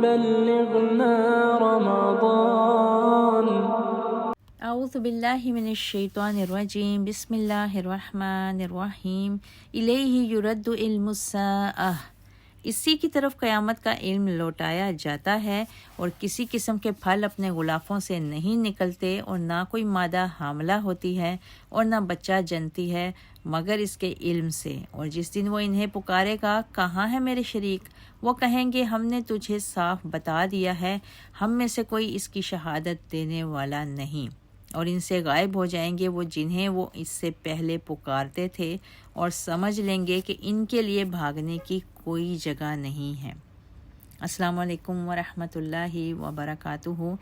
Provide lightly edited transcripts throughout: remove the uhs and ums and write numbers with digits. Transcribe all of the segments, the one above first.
بلغنا رمضان. اعوذ باللہ من الشیطان الرجیم، بسم اللہ الرحمن الرحیم۔ الیہ یرد علم الساعہ، اسی کی طرف قیامت کا علم لوٹایا جاتا ہے، اور کسی قسم کے پھل اپنے غلافوں سے نہیں نکلتے، اور نہ کوئی مادہ حاملہ ہوتی ہے اور نہ بچہ جنتی ہے مگر اس کے علم سے۔ اور جس دن وہ انہیں پکارے گا، کہاں ہے میرے شریک؟ وہ کہیں گے، ہم نے تجھے صاف بتا دیا ہے، ہم میں سے کوئی اس کی شہادت دینے والا نہیں۔ اور ان سے غائب ہو جائیں گے وہ جنہیں وہ اس سے پہلے پکارتے تھے، اور سمجھ لیں گے کہ ان کے لیے بھاگنے کی کوئی جگہ نہیں ہے۔ السلام علیکم ورحمۃ اللہ وبرکاتہ۔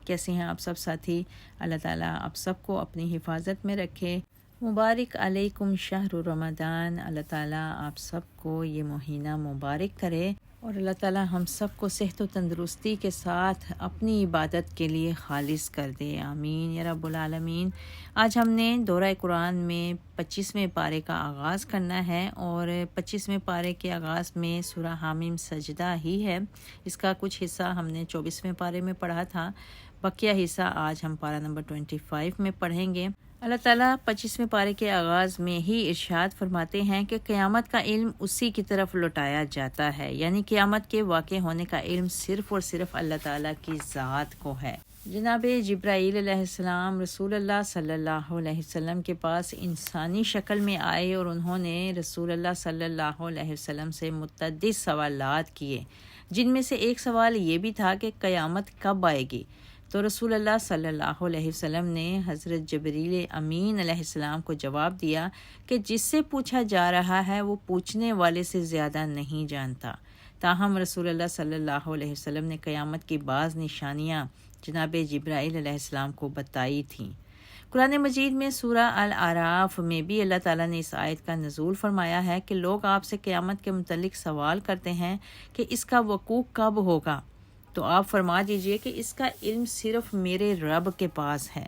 کیسے ہیں آپ سب ساتھی؟ اللہ تعالیٰ آپ سب کو اپنی حفاظت میں رکھے۔ مبارک علیکم شہر رمضان، اللہ تعالیٰ آپ سب کو یہ مہینہ مبارک کرے، اور اللہ تعالیٰ ہم سب کو صحت و تندرستی کے ساتھ اپنی عبادت کے لیے خالص کر دے، آمین یا رب العالمین۔ آج ہم نے دورہ قرآن میں 25ویں پارے کا آغاز کرنا ہے، اور 25ویں پارے کے آغاز میں سورہ حامیم سجدہ ہی ہے۔ اس کا کچھ حصہ ہم نے 24ویں پارے میں پڑھا تھا، بقیہ حصہ آج ہم پارہ نمبر 25 میں پڑھیں گے۔ اللہ تعالیٰ 25ویں پارے کے آغاز میں ہی ارشاد فرماتے ہیں کہ قیامت کا علم اسی کی طرف لوٹایا جاتا ہے، یعنی قیامت کے واقع ہونے کا علم صرف اور صرف اللہ تعالیٰ کی ذات کو ہے۔ جناب جبرائیل علیہ السلام رسول اللہ صلی اللہ علیہ وسلم کے پاس انسانی شکل میں آئے، اور انہوں نے رسول اللہ صلی اللہ علیہ وسلم سے متعدد سوالات کیے، جن میں سے ایک سوال یہ بھی تھا کہ قیامت کب آئے گی؟ تو رسول اللہ صلی اللہ علیہ وسلم نے حضرت جبریل امین علیہ السلام کو جواب دیا کہ جس سے پوچھا جا رہا ہے وہ پوچھنے والے سے زیادہ نہیں جانتا۔ تاہم رسول اللہ صلی اللہ علیہ وسلم نے قیامت کی بعض نشانیاں جناب جبرائیل علیہ السلام کو بتائی تھیں۔ قرآن مجید میں سورہ الاعراف میں بھی اللہ تعالیٰ نے اس آیت کا نزول فرمایا ہے کہ لوگ آپ سے قیامت کے متعلق سوال کرتے ہیں کہ اس کا وقوع کب ہوگا، تو آپ فرما دیجئے کہ اس کا علم صرف میرے رب کے پاس ہے۔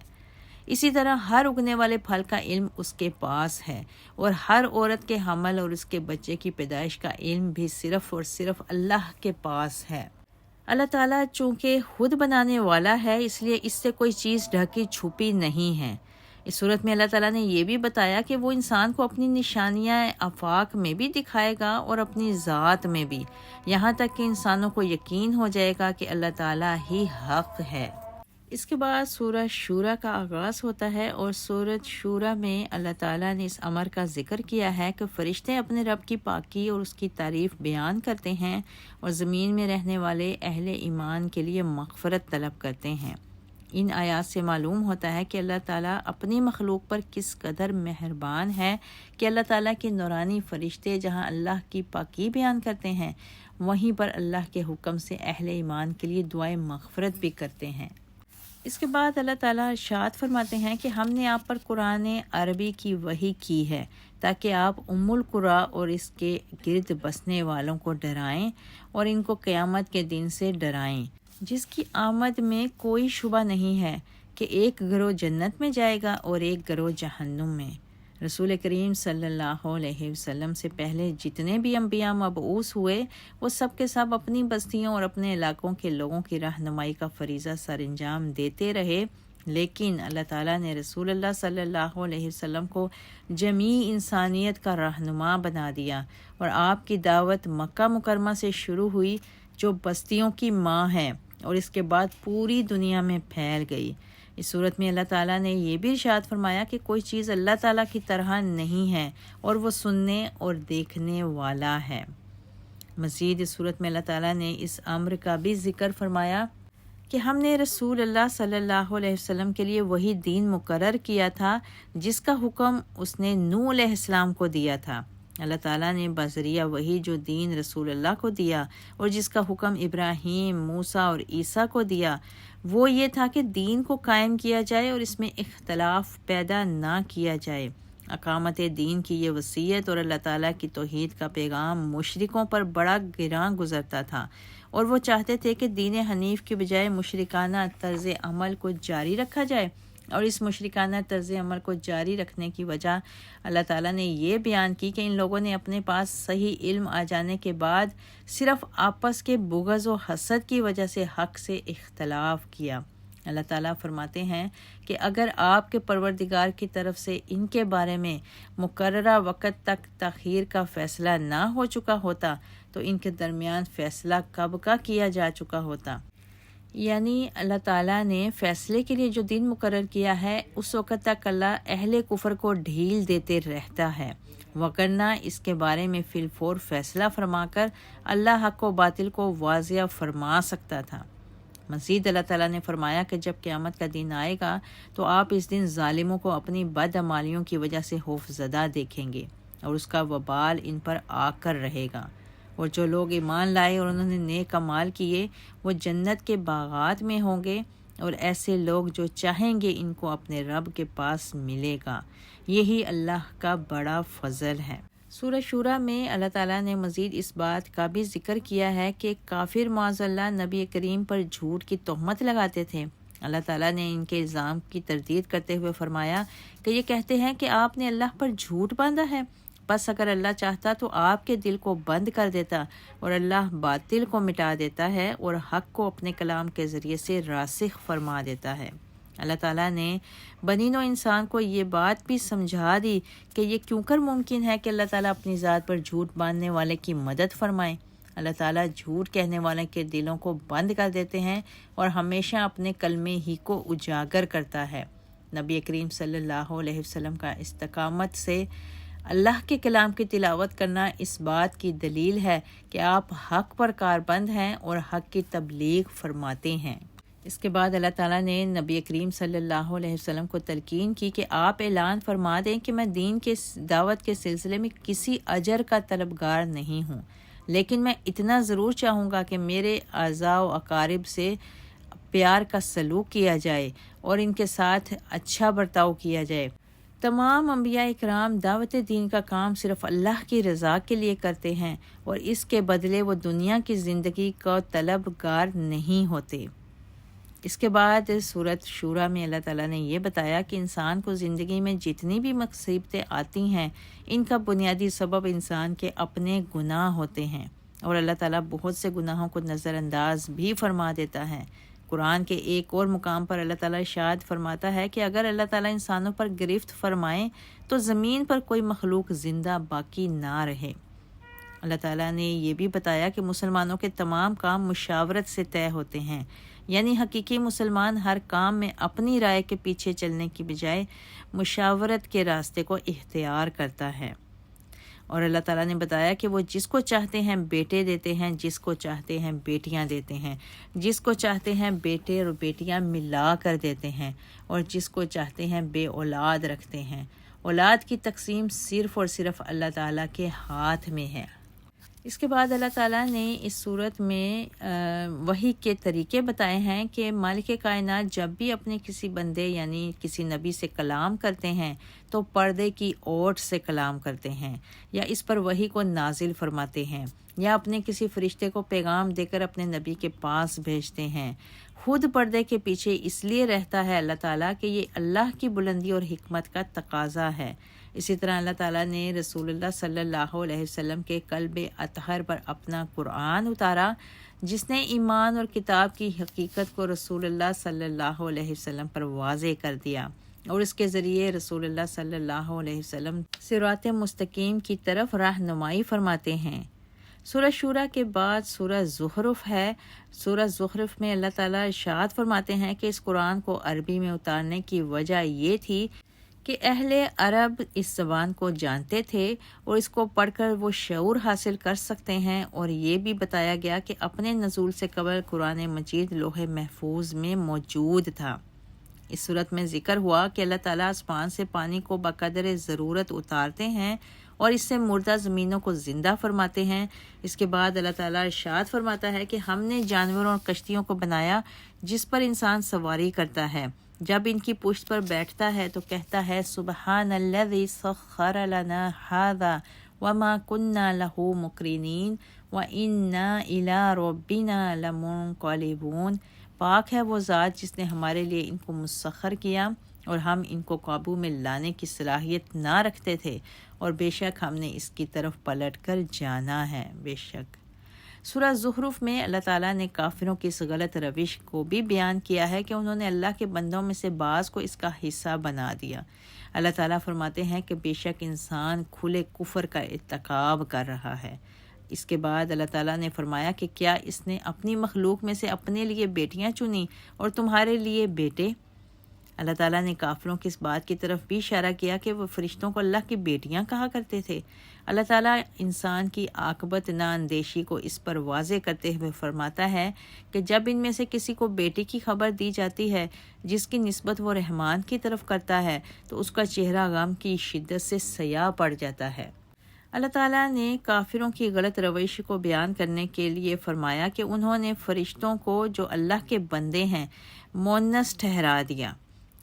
اسی طرح ہر اگنے والے پھل کا علم اس کے پاس ہے، اور ہر عورت کے حمل اور اس کے بچے کی پیدائش کا علم بھی صرف اور صرف اللہ کے پاس ہے۔ اللہ تعالیٰ چونکہ خود بنانے والا ہے، اس لیے اس سے کوئی چیز ڈھکی چھپی نہیں ہے۔ اس صورت میں اللہ تعالیٰ نے یہ بھی بتایا کہ وہ انسان کو اپنی نشانیاں آفاق میں بھی دکھائے گا اور اپنی ذات میں بھی، یہاں تک کہ انسانوں کو یقین ہو جائے گا کہ اللہ تعالیٰ ہی حق ہے۔ اس کے بعد سورہ شورى کا آغاز ہوتا ہے، اور سورۃ شورى میں اللہ تعالیٰ نے اس امر کا ذکر کیا ہے کہ فرشتے اپنے رب کی پاکی اور اس کی تعریف بیان کرتے ہیں، اور زمین میں رہنے والے اہل ایمان کے لیے مغفرت طلب کرتے ہیں۔ ان آیات سے معلوم ہوتا ہے کہ اللہ تعالیٰ اپنی مخلوق پر کس قدر مہربان ہے کہ اللہ تعالیٰ کے نورانی فرشتے جہاں اللہ کی پاکی بیان کرتے ہیں، وہیں پر اللہ کے حکم سے اہل ایمان کے لیے دعائیں مغفرت بھی کرتے ہیں۔ اس کے بعد اللہ تعالیٰ ارشاد فرماتے ہیں کہ ہم نے آپ پر قرآن عربی کی وحی کی ہے تاکہ آپ ام القریٰ اور اس کے گرد بسنے والوں کو ڈرائیں، اور ان کو قیامت کے دن سے ڈرائیں، جس کی آمد میں کوئی شبہ نہیں ہے کہ ایک گروہ جنت میں جائے گا اور ایک گروہ جہنم میں۔ رسول کریم صلی اللہ علیہ وسلم سے پہلے جتنے بھی انبیاء مبعوث ہوئے، وہ سب کے سب اپنی بستیوں اور اپنے علاقوں کے لوگوں کی رہنمائی کا فریضہ سر انجام دیتے رہے، لیکن اللہ تعالیٰ نے رسول اللہ صلی اللہ علیہ وسلم کو جمیع انسانیت کا رہنما بنا دیا، اور آپ کی دعوت مکہ مکرمہ سے شروع ہوئی جو بستیوں کی ماں ہے، اور اس کے بعد پوری دنیا میں پھیل گئی۔ اس صورت میں اللہ تعالیٰ نے یہ بھی ارشاد فرمایا کہ کوئی چیز اللہ تعالیٰ کی طرح نہیں ہے، اور وہ سننے اور دیکھنے والا ہے۔ مزید اس صورت میں اللہ تعالیٰ نے اس امر کا بھی ذکر فرمایا کہ ہم نے رسول اللہ صلی اللہ علیہ وسلم کے لیے وہی دین مقرر کیا تھا جس کا حکم اس نے نوح علیہ السلام کو دیا تھا۔ اللہ تعالیٰ نے بذریعہ وہی جو دین رسول اللہ کو دیا اور جس کا حکم ابراہیم، موسیٰ اور عیسیٰ کو دیا، وہ یہ تھا کہ دین کو قائم کیا جائے اور اس میں اختلاف پیدا نہ کیا جائے۔ اقامت دین کی یہ وصیت اور اللہ تعالیٰ کی توحید کا پیغام مشرکوں پر بڑا گراں گزرتا تھا، اور وہ چاہتے تھے کہ دین حنیف کے بجائے مشرکانہ طرز عمل کو جاری رکھا جائے، اور اس مشرکانہ طرز عمل کو جاری رکھنے کی وجہ اللہ تعالیٰ نے یہ بیان کی کہ ان لوگوں نے اپنے پاس صحیح علم آ جانے کے بعد صرف آپس کے بغض و حسد کی وجہ سے حق سے اختلاف کیا۔ اللہ تعالیٰ فرماتے ہیں کہ اگر آپ کے پروردگار کی طرف سے ان کے بارے میں مقررہ وقت تک تاخیر کا فیصلہ نہ ہو چکا ہوتا تو ان کے درمیان فیصلہ کب کا کیا جا چکا ہوتا۔ یعنی اللہ تعالیٰ نے فیصلے کے لیے جو دن مقرر کیا ہے اس وقت تک اللہ اہل کفر کو ڈھیل دیتے رہتا ہے، وگرنہ اس کے بارے میں فی الفور فیصلہ فرما کر اللہ حق و باطل کو واضح فرما سکتا تھا۔ مزید اللہ تعالیٰ نے فرمایا کہ جب قیامت کا دن آئے گا تو آپ اس دن ظالموں کو اپنی بدعمالیوں کی وجہ سے خوف زدہ دیکھیں گے اور اس کا وبال ان پر آ کر رہے گا، اور جو لوگ ایمان لائے اور انہوں نے نیک اعمال کیے وہ جنت کے باغات میں ہوں گے، اور ایسے لوگ جو چاہیں گے ان کو اپنے رب کے پاس ملے گا۔ یہی اللہ کا بڑا فضل ہے۔ سورہ شورى میں اللہ تعالیٰ نے مزید اس بات کا بھی ذکر کیا ہے کہ کافر معاذ اللہ نبی کریم پر جھوٹ کی تہمت لگاتے تھے۔ اللہ تعالیٰ نے ان کے الزام کی تردید کرتے ہوئے فرمایا کہ یہ کہتے ہیں کہ آپ نے اللہ پر جھوٹ باندھا ہے، بس اگر اللہ چاہتا تو آپ کے دل کو بند کر دیتا، اور اللہ باطل کو مٹا دیتا ہے اور حق کو اپنے کلام کے ذریعے سے راسخ فرما دیتا ہے۔ اللہ تعالیٰ نے بنی نوع انسان کو یہ بات بھی سمجھا دی کہ یہ کیوں کر ممکن ہے کہ اللہ تعالیٰ اپنی ذات پر جھوٹ باندھنے والے کی مدد فرمائے۔ اللہ تعالیٰ جھوٹ کہنے والے کے دلوں کو بند کر دیتے ہیں اور ہمیشہ اپنے کلمے ہی کو اجاگر کرتا ہے۔ نبی کریم صلی اللہ علیہ وسلم کا استقامت سے اللہ کے کلام کی تلاوت کرنا اس بات کی دلیل ہے کہ آپ حق پر کاربند ہیں اور حق کی تبلیغ فرماتے ہیں۔ اس کے بعد اللہ تعالیٰ نے نبی کریم صلی اللہ علیہ وسلم کو تلقین کی کہ آپ اعلان فرما دیں کہ میں دین کے دعوت کے سلسلے میں کسی اجر کا طلبگار نہیں ہوں، لیکن میں اتنا ضرور چاہوں گا کہ میرے اعزاء و اقارب سے پیار کا سلوک کیا جائے اور ان کے ساتھ اچھا برتاؤ کیا جائے۔ تمام انبیاء اکرام دعوت دین کا کام صرف اللہ کی رضا کے لیے کرتے ہیں اور اس کے بدلے وہ دنیا کی زندگی کا طلبگار نہیں ہوتے۔ اس کے بعد سورۃ شورى میں اللہ تعالیٰ نے یہ بتایا کہ انسان کو زندگی میں جتنی بھی مصیبتیں آتی ہیں ان کا بنیادی سبب انسان کے اپنے گناہ ہوتے ہیں، اور اللہ تعالیٰ بہت سے گناہوں کو نظر انداز بھی فرما دیتا ہے۔ قرآن کے ایک اور مقام پر اللہ تعالیٰ ارشاد فرماتا ہے کہ اگر اللہ تعالیٰ انسانوں پر گرفت فرمائے تو زمین پر کوئی مخلوق زندہ باقی نہ رہے۔ اللہ تعالیٰ نے یہ بھی بتایا کہ مسلمانوں کے تمام کام مشاورت سے طے ہوتے ہیں، یعنی حقیقی مسلمان ہر کام میں اپنی رائے کے پیچھے چلنے کی بجائے مشاورت کے راستے کو اختیار کرتا ہے۔ اور اللہ تعالیٰ نے بتایا کہ وہ جس کو چاہتے ہیں بیٹے دیتے ہیں، جس کو چاہتے ہیں بیٹیاں دیتے ہیں، جس کو چاہتے ہیں بیٹے اور بیٹیاں ملا کر دیتے ہیں، اور جس کو چاہتے ہیں بے اولاد رکھتے ہیں۔ اولاد کی تقسیم صرف اور صرف اللہ تعالیٰ کے ہاتھ میں ہے۔ اس کے بعد اللہ تعالیٰ نے اس صورت میں وحی کے طریقے بتائے ہیں کہ مالک کائنات جب بھی اپنے کسی بندے یعنی کسی نبی سے کلام کرتے ہیں تو پردے کی اوٹ سے کلام کرتے ہیں، یا اس پر وحی کو نازل فرماتے ہیں، یا اپنے کسی فرشتے کو پیغام دے کر اپنے نبی کے پاس بھیجتے ہیں۔ خود پردے کے پیچھے اس لیے رہتا ہے اللہ تعالیٰ کہ یہ اللہ کی بلندی اور حکمت کا تقاضا ہے۔ اسی طرح اللہ تعالیٰ نے رسول اللہ صلی اللہ علیہ وسلم کے قلب اطہر پر اپنا قرآن اتارا، جس نے ایمان اور کتاب کی حقیقت کو رسول اللہ صلی اللہ علیہ وسلم پر واضح کر دیا، اور اس کے ذریعے رسول اللہ صلی اللہ علیہ وسلم صراط مستقیم کی طرف رہنمائی فرماتے ہیں۔ سورہ شورى کے بعد سورہ زخرف ہے۔ سورہ زخرف میں اللہ تعالیٰ ارشاد فرماتے ہیں کہ اس قرآن کو عربی میں اتارنے کی وجہ یہ تھی کہ اہل عرب اس زبان کو جانتے تھے اور اس کو پڑھ کر وہ شعور حاصل کر سکتے ہیں، اور یہ بھی بتایا گیا کہ اپنے نزول سے قبل قرآن مجید لوح محفوظ میں موجود تھا۔ اس صورت میں ذکر ہوا کہ اللہ تعالیٰ آسمان سے پانی کو بقدر ضرورت اتارتے ہیں اور اس سے مردہ زمینوں کو زندہ فرماتے ہیں۔ اس کے بعد اللہ تعالیٰ ارشاد فرماتا ہے کہ ہم نے جانوروں اور کشتیوں کو بنایا جس پر انسان سواری کرتا ہے، جب ان کی پشت پر بیٹھتا ہے تو کہتا ہے سبحان الذی سخر لنا ھذا وما كنا له مقرنین وإنا إلی ربنا لمنقلبون۔ پاک ہے وہ ذات جس نے ہمارے لیے ان کو مسخر کیا اور ہم ان کو قابو میں لانے کی صلاحیت نہ رکھتے تھے، اور بے شک ہم نے اس کی طرف پلٹ کر جانا ہے۔ بے شک سورہ زخرف میں اللہ تعالیٰ نے کافروں کی اس غلط روش کو بھی بیان کیا ہے کہ انہوں نے اللہ کے بندوں میں سے بعض کو اس کا حصہ بنا دیا۔ اللہ تعالیٰ فرماتے ہیں کہ بے شک انسان کھلے کفر کا ارتکاب کر رہا ہے۔ اس کے بعد اللہ تعالیٰ نے فرمایا کہ کیا اس نے اپنی مخلوق میں سے اپنے لیے بیٹیاں چنی اور تمہارے لیے بیٹے؟ اللہ تعالیٰ نے کافروں کی اس بات کی طرف بھی اشارہ کیا کہ وہ فرشتوں کو اللہ کی بیٹیاں کہا کرتے تھے۔ اللہ تعالیٰ انسان کی عاقبت نا اندیشی کو اس پر واضح کرتے ہوئے فرماتا ہے کہ جب ان میں سے کسی کو بیٹی کی خبر دی جاتی ہے جس کی نسبت وہ رحمان کی طرف کرتا ہے تو اس کا چہرہ غم کی شدت سے سیاہ پڑ جاتا ہے۔ اللہ تعالیٰ نے کافروں کی غلط روش کو بیان کرنے کے لیے فرمایا کہ انہوں نے فرشتوں کو جو اللہ کے بندے ہیں مونس ٹھہرا دیا۔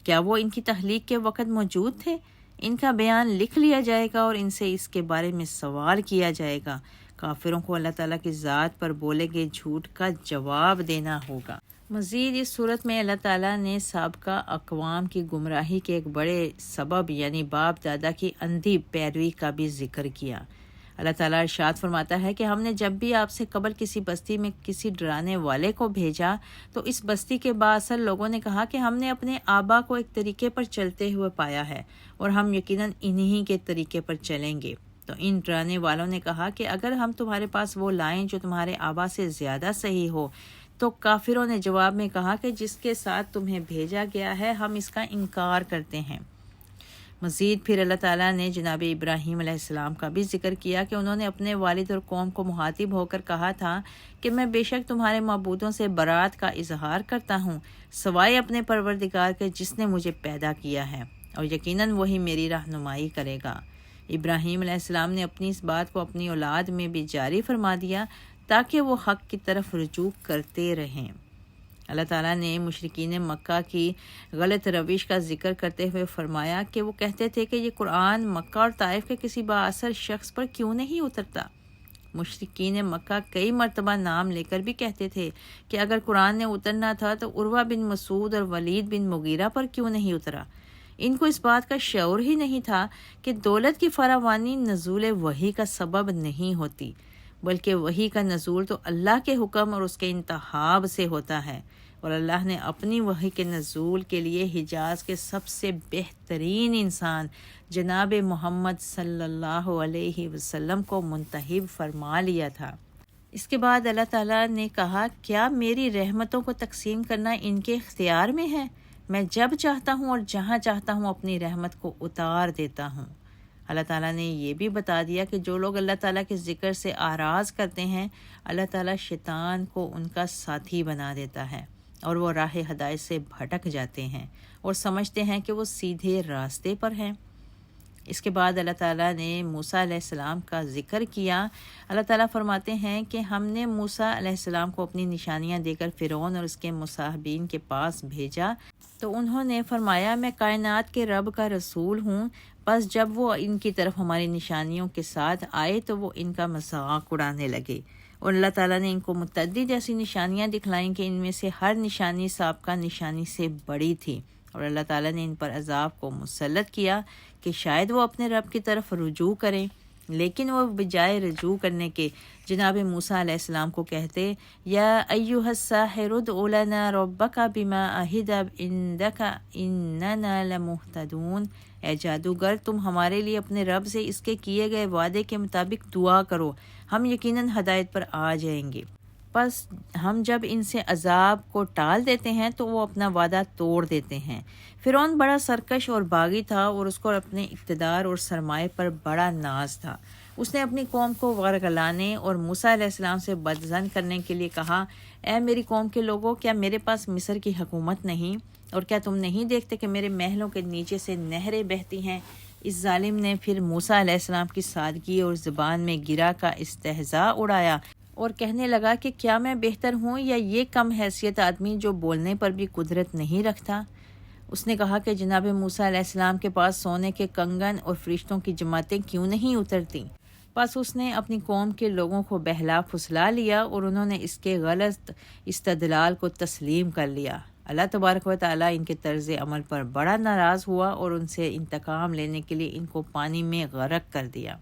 کیا وہ ان کی تخلیق کے وقت موجود تھے؟ ان کا بیان لکھ لیا جائے گا اور ان سے اس کے بارے میں سوال کیا جائے گا۔ کافروں کو اللہ تعالیٰ کی ذات پر بولے گئے جھوٹ کا جواب دینا ہوگا۔ مزید اس صورت میں اللہ تعالیٰ نے سابقہ اقوام کی گمراہی کے ایک بڑے سبب یعنی باپ دادا کی اندھی پیروی کا بھی ذکر کیا۔ اللہ تعالیٰ ارشاد فرماتا ہے کہ ہم نے جب بھی آپ سے قبل کسی بستی میں کسی ڈرانے والے کو بھیجا تو اس بستی کے بااثر لوگوں نے کہا کہ ہم نے اپنے آبا کو ایک طریقے پر چلتے ہوئے پایا ہے اور ہم یقیناً انہی کے طریقے پر چلیں گے۔ تو ان ڈرانے والوں نے کہا کہ اگر ہم تمہارے پاس وہ لائیں جو تمہارے آبا سے زیادہ صحیح ہو، تو کافروں نے جواب میں کہا کہ جس کے ساتھ تمہیں بھیجا گیا ہے ہم اس کا انکار کرتے ہیں۔ مزید پھر اللہ تعالیٰ نے جناب ابراہیم علیہ السلام کا بھی ذکر کیا کہ انہوں نے اپنے والد اور قوم کو مخاطب ہو کر کہا تھا کہ میں بے شک تمہارے معبودوں سے برات کا اظہار کرتا ہوں سوائے اپنے پروردگار کے جس نے مجھے پیدا کیا ہے، اور یقیناً وہی میری رہنمائی کرے گا۔ ابراہیم علیہ السلام نے اپنی اس بات کو اپنی اولاد میں بھی جاری فرما دیا تاکہ وہ حق کی طرف رجوع کرتے رہیں۔ اللہ تعالیٰ نے مشرکین مکہ کی غلط روش کا ذکر کرتے ہوئے فرمایا کہ وہ کہتے تھے کہ یہ قرآن مکہ اور طائف کے کسی بااثر شخص پر کیوں نہیں اترتا۔ مشرکین مکہ کئی مرتبہ نام لے کر بھی کہتے تھے کہ اگر قرآن نے اترنا تھا تو عروہ بن مسعود اور ولید بن مغیرہ پر کیوں نہیں اترا۔ ان کو اس بات کا شعور ہی نہیں تھا کہ دولت کی فراوانی نزول وحی کا سبب نہیں ہوتی، بلکہ وحی کا نزول تو اللہ کے حکم اور اس کے انتخاب سے ہوتا ہے، اور اللہ نے اپنی وحی کے نزول کے لیے حجاز کے سب سے بہترین انسان جناب محمد صلی اللہ علیہ وسلم کو منتخب فرما لیا تھا۔ اس کے بعد اللہ تعالیٰ نے کہا کیا میری رحمتوں کو تقسیم کرنا ان کے اختیار میں ہے؟ میں جب چاہتا ہوں اور جہاں چاہتا ہوں اپنی رحمت کو اتار دیتا ہوں۔ اللہ تعالیٰ نے یہ بھی بتا دیا کہ جو لوگ اللہ تعالیٰ کے ذکر سے آراز کرتے ہیں اللہ تعالیٰ شیطان کو ان کا ساتھی بنا دیتا ہے اور وہ راہ ہدایت سے بھٹک جاتے ہیں اور سمجھتے ہیں کہ وہ سیدھے راستے پر ہیں۔ اس کے بعد اللہ تعالیٰ نے موسیٰ علیہ السلام کا ذکر کیا۔ اللہ تعالیٰ فرماتے ہیں کہ ہم نے موسیٰ علیہ السلام کو اپنی نشانیاں دے کر فرعون اور اس کے مصاحبین کے پاس بھیجا تو انہوں نے فرمایا میں کائنات کے رب کا رسول ہوں۔ بس جب وہ ان کی طرف ہماری نشانیوں کے ساتھ آئے تو وہ ان کا مذاق اڑانے لگے، اور اللہ تعالیٰ نے ان کو متعدد ایسی نشانیاں دکھلائیں کہ ان میں سے ہر نشانی سابقہ نشانی سے بڑی تھی، اور اللہ تعالیٰ نے ان پر عذاب کو مسلط کیا کہ شاید وہ اپنے رب کی طرف رجوع کریں، لیکن وہ بجائے رجوع کرنے کے جناب موسیٰ علیہ السلام کو کہتے یا ایھا الساحر ادع لنا ربک بما عہد عندک اننا لمہتدون، اے جادوگر تم ہمارے لیے اپنے رب سے اس کے کیے گئے وعدے کے مطابق دعا کرو، ہم یقیناً ہدایت پر آ جائیں گے۔ پس ہم جب ان سے عذاب کو ٹال دیتے ہیں تو وہ اپنا وعدہ توڑ دیتے ہیں۔ فرعون بڑا سرکش اور باغی تھا اور اس کو اپنے اقتدار اور سرمایہ پر بڑا ناز تھا۔ اس نے اپنی قوم کو ورگلانے اور موسیٰ علیہ السلام سے بدظن کرنے کے لیے کہا اے میری قوم کے لوگوں، کیا میرے پاس مصر کی حکومت نہیں، اور کیا تم نہیں دیکھتے کہ میرے محلوں کے نیچے سے نہریں بہتی ہیں؟ اس ظالم نے پھر موسیٰ علیہ السلام کی سادگی اور زبان میں گرا کا استہزاء اڑایا اور کہنے لگا کہ کیا میں بہتر ہوں یا یہ کم حیثیت آدمی جو بولنے پر بھی قدرت نہیں رکھتا؟ اس نے کہا کہ جناب موسیٰ علیہ السلام کے پاس سونے کے کنگن اور فرشتوں کی جماعتیں کیوں نہیں اترتی؟ پس اس نے اپنی قوم کے لوگوں کو بہلا پھسلا لیا اور انہوں نے اس کے غلط استدلال کو تسلیم کر لیا۔ اللہ تبارک و تعالیٰ ان کے طرز عمل پر بڑا ناراض ہوا اور ان سے انتقام لینے کے لیے ان کو پانی میں غرق کر دیا۔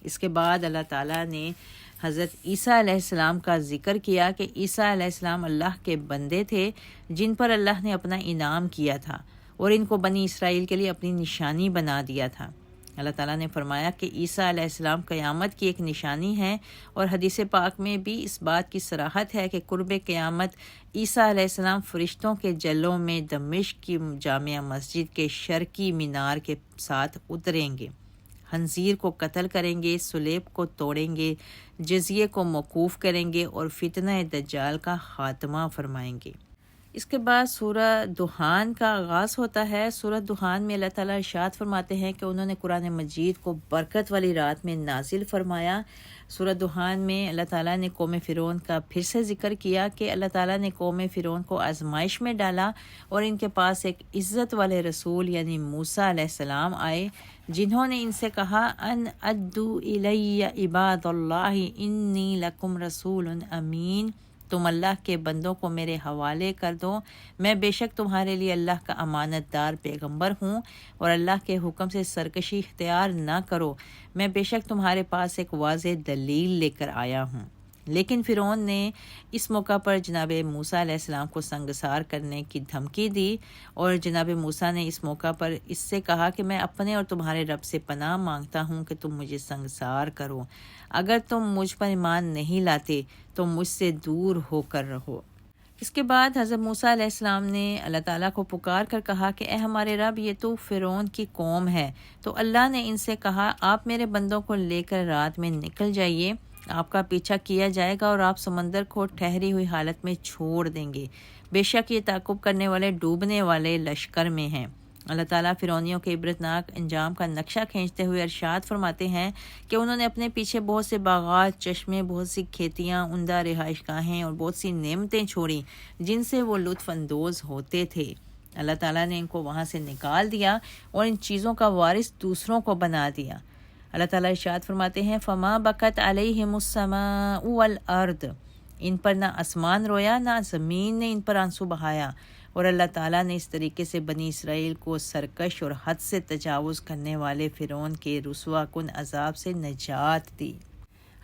اس کے بعد اللہ تعالیٰ نے حضرت عیسیٰ علیہ السلام کا ذکر کیا کہ عیسیٰ علیہ السلام اللہ کے بندے تھے جن پر اللہ نے اپنا انعام کیا تھا اور ان کو بنی اسرائیل کے لیے اپنی نشانی بنا دیا تھا۔ اللہ تعالیٰ نے فرمایا کہ عیسیٰ علیہ السلام قیامت کی ایک نشانی ہے، اور حدیث پاک میں بھی اس بات کی صراحت ہے کہ قرب قیامت عیسیٰ علیہ السلام فرشتوں کے جلوں میں دمشق کی جامع مسجد کے شرقی مینار کے ساتھ اتریں گے، خنزیر کو قتل کریں گے، صلیب کو توڑیں گے، جزیے کو موقوف کریں گے اور فتنہ دجال کا خاتمہ فرمائیں گے۔ اس کے بعد سورہ دخان کا آغاز ہوتا ہے۔ سورہ دخان میں اللہ تعالیٰ ارشاد فرماتے ہیں کہ انہوں نے قرآن مجید کو برکت والی رات میں نازل فرمایا۔ سورہ دخان میں اللہ تعالیٰ نے قوم فرعون کا پھر سے ذکر کیا کہ اللہ تعالیٰ نے قوم فرعون کو آزمائش میں ڈالا اور ان کے پاس ایک عزت والے رسول یعنی موسیٰ علیہ السلام آئے، جنہوں نے ان سے کہا ان ادو الی عباد اللہ انی لکم رسول امین، تم اللہ کے بندوں کو میرے حوالے کر دو، میں بے شک تمہارے لیے اللہ کا امانت دار پیغمبر ہوں، اور اللہ کے حکم سے سرکشی اختیار نہ کرو، میں بے شک تمہارے پاس ایک واضح دلیل لے کر آیا ہوں۔ لیکن فرعون نے اس موقع پر جناب موسیٰ علیہ السلام کو سنگسار کرنے کی دھمکی دی، اور جناب موسیٰ نے اس موقع پر اس سے کہا کہ میں اپنے اور تمہارے رب سے پناہ مانگتا ہوں کہ تم مجھے سنگسار کرو، اگر تم مجھ پر ایمان نہیں لاتے تو مجھ سے دور ہو کر رہو۔ اس کے بعد حضرت موسیٰ علیہ السلام نے اللہ تعالیٰ کو پکار کر کہا کہ اے ہمارے رب، یہ تو فرعون کی قوم ہے۔ تو اللہ نے ان سے کہا آپ میرے بندوں کو لے کر رات میں نکل جائیے، آپ کا پیچھا کیا جائے گا اور آپ سمندر کو ٹھہری ہوئی حالت میں چھوڑ دیں گے، بے شک یہ تعقب کرنے والے ڈوبنے والے لشکر میں ہیں۔ اللہ تعالیٰ فرعونیوں کے عبرتناک انجام کا نقشہ کھینچتے ہوئے ارشاد فرماتے ہیں کہ انہوں نے اپنے پیچھے بہت سے باغات، چشمے، بہت سی کھیتیاں، عمدہ رہائش گاہیں اور بہت سی نعمتیں چھوڑیں جن سے وہ لطف اندوز ہوتے تھے۔ اللہ تعالیٰ نے ان کو وہاں سے نکال دیا اور ان چیزوں کا وارث دوسروں کو بنا دیا۔ اللہ تعالیٰ ارشاد فرماتے ہیں فما بکت علیہم السماء والارض، ان پر نہ آسمان رویا نہ زمین نے ان پر آنسو بہایا، اور اللہ تعالیٰ نے اس طریقے سے بنی اسرائیل کو سرکش اور حد سے تجاوز کرنے والے فرعون کے رسوا کن عذاب سے نجات دی۔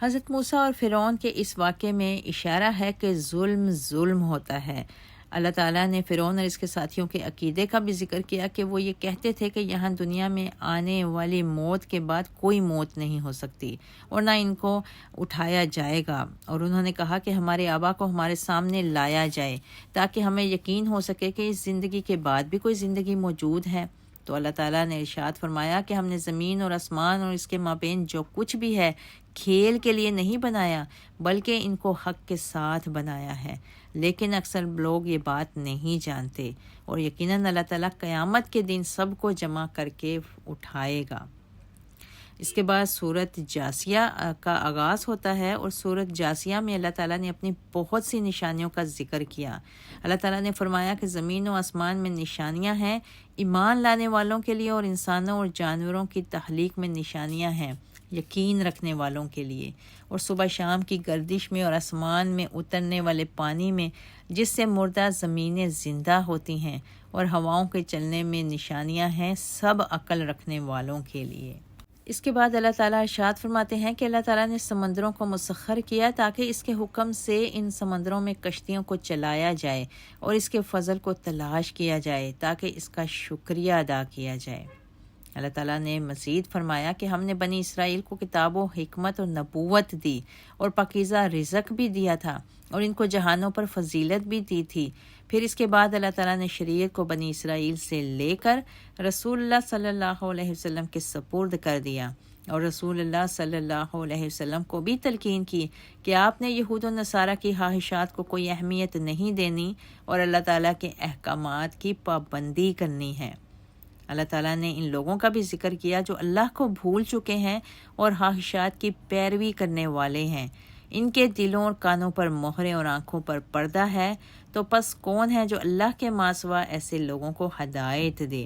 حضرت موسیٰ اور فرعون کے اس واقعے میں اشارہ ہے کہ ظلم ظلم ہوتا ہے۔ اللہ تعالیٰ نے فرعون اور اس کے ساتھیوں کے عقیدے کا بھی ذکر کیا کہ وہ یہ کہتے تھے کہ یہاں دنیا میں آنے والی موت کے بعد کوئی موت نہیں ہو سکتی اور نہ ان کو اٹھایا جائے گا، اور انہوں نے کہا کہ ہمارے آبا کو ہمارے سامنے لایا جائے تاکہ ہمیں یقین ہو سکے کہ اس زندگی کے بعد بھی کوئی زندگی موجود ہے۔ تو اللہ تعالیٰ نے ارشاد فرمایا کہ ہم نے زمین اور آسمان اور اس کے مابین جو کچھ بھی ہے کھیل کے لیے نہیں بنایا، بلکہ ان کو حق کے ساتھ بنایا ہے، لیکن اکثر لوگ یہ بات نہیں جانتے، اور یقیناً اللہ تعالیٰ قیامت کے دن سب کو جمع کر کے اٹھائے گا۔ اس کے بعد سورۃ جاسیہ کا آغاز ہوتا ہے، اور سورۃ جاسیہ میں اللہ تعالیٰ نے اپنی بہت سی نشانیوں کا ذکر کیا۔ اللہ تعالیٰ نے فرمایا کہ زمین و آسمان میں نشانیاں ہیں ایمان لانے والوں کے لیے، اور انسانوں اور جانوروں کی تخلیق میں نشانیاں ہیں یقین رکھنے والوں کے لیے، اور صبح شام کی گردش میں اور آسمان میں اترنے والے پانی میں جس سے مردہ زمینیں زندہ ہوتی ہیں، اور ہواؤں کے چلنے میں نشانیاں ہیں سب عقل رکھنے والوں کے لیے۔ اس کے بعد اللہ تعالیٰ ارشاد فرماتے ہیں کہ اللہ تعالیٰ نے سمندروں کو مسخر کیا تاکہ اس کے حکم سے ان سمندروں میں کشتیوں کو چلایا جائے اور اس کے فضل کو تلاش کیا جائے تاکہ اس کا شکریہ ادا کیا جائے۔ اللہ تعالیٰ نے مزید فرمایا کہ ہم نے بنی اسرائیل کو کتاب و حکمت اور نبوت دی اور پاکیزہ رزق بھی دیا تھا، اور ان کو جہانوں پر فضیلت بھی دی تھی۔ پھر اس کے بعد اللہ تعالیٰ نے شریعت کو بنی اسرائیل سے لے کر رسول اللہ صلی اللہ علیہ وسلم کے سپرد کر دیا، اور رسول اللہ صلی اللہ علیہ وسلم کو بھی تلقین کی کہ آپ نے یہود و نصارہ کی خواہشات کو کوئی اہمیت نہیں دینی اور اللہ تعالیٰ کے احکامات کی پابندی کرنی ہے۔ اللہ تعالیٰ نے ان لوگوں کا بھی ذکر کیا جو اللہ کو بھول چکے ہیں اور خواہشات کی پیروی کرنے والے ہیں، ان کے دلوں اور کانوں پر مہریں اور آنکھوں پر پردہ ہے، تو پس کون ہے جو اللہ کے ماں سوا ایسے لوگوں کو ہدایت دے؟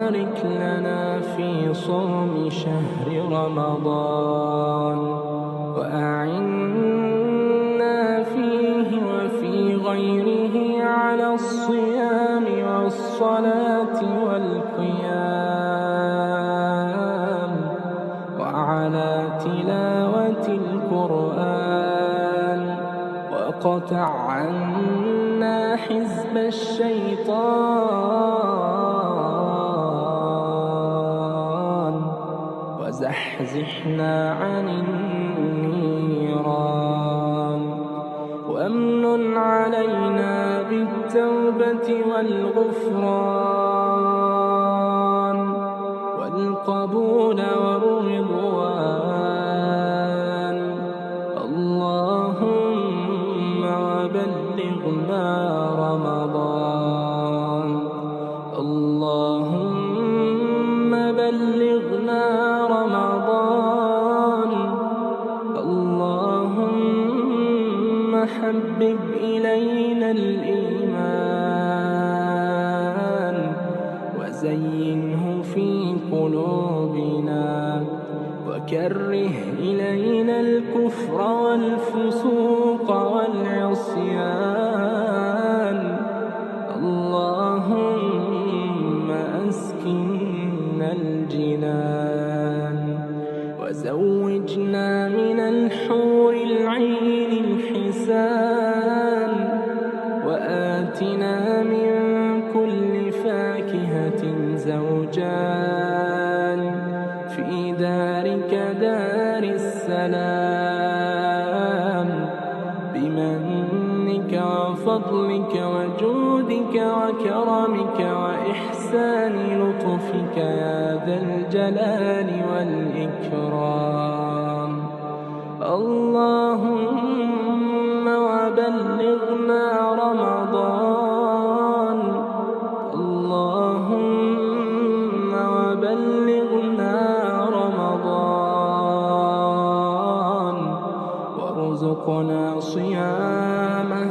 بارك لنا في صوم شهر رمضان وأعنا فيه وفي غيره على الصيام والصلاة والقيام وعلى تلاوة القرآن، وقطع عنا حزب الشيطان، وزحزحنا عن النيران، وامنن علينا بالتوبة والغفران والقبول والرضوان. اللهم وبلغنا رمضان، اللهم بلغنا رمضان، اللهم حبب إلينا الإيمان وزينه في قلوبنا، وكره إلينا الكفر والفسوق والعصيان. اللهم أسكننا الجنان، وزوجنا من الحور العين الحسان، وآتنا من كل فاكهة زوجان، في دارك دار السلام، بمنك وفضلك وجودك وكرمك وإحسان لطفك يا ذا الجلال والإكرام. اللهم وبلغنا رمضان، اللهم وبلغنا رمضان، وارزقنا صيامه،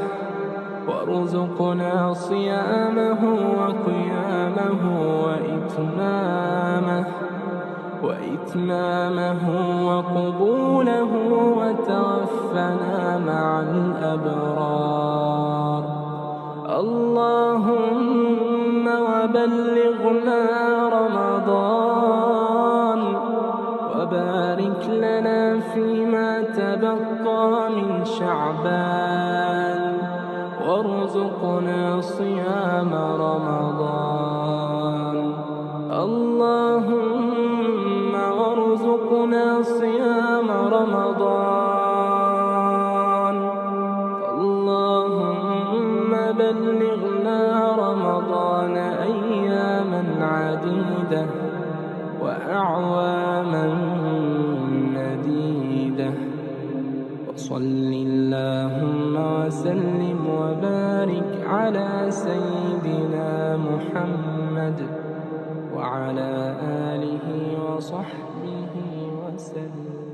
وارزقنا صيامه وقيامه وإتمامه وقبوله، وتوفنا مع الأبرار. اللهم وبلغنا رمضان، وبارك لنا فيما تبقى من شعبان، وارزقنا صيام رمضان. اللهم وارزقنا صيام رمضان، اللهم بلغنا رمضان أياما عديدة وأعواما مديدة. وصل اللهم وسلم وبارك على سيدنا محمد وعلى آله وصحبه وسلم.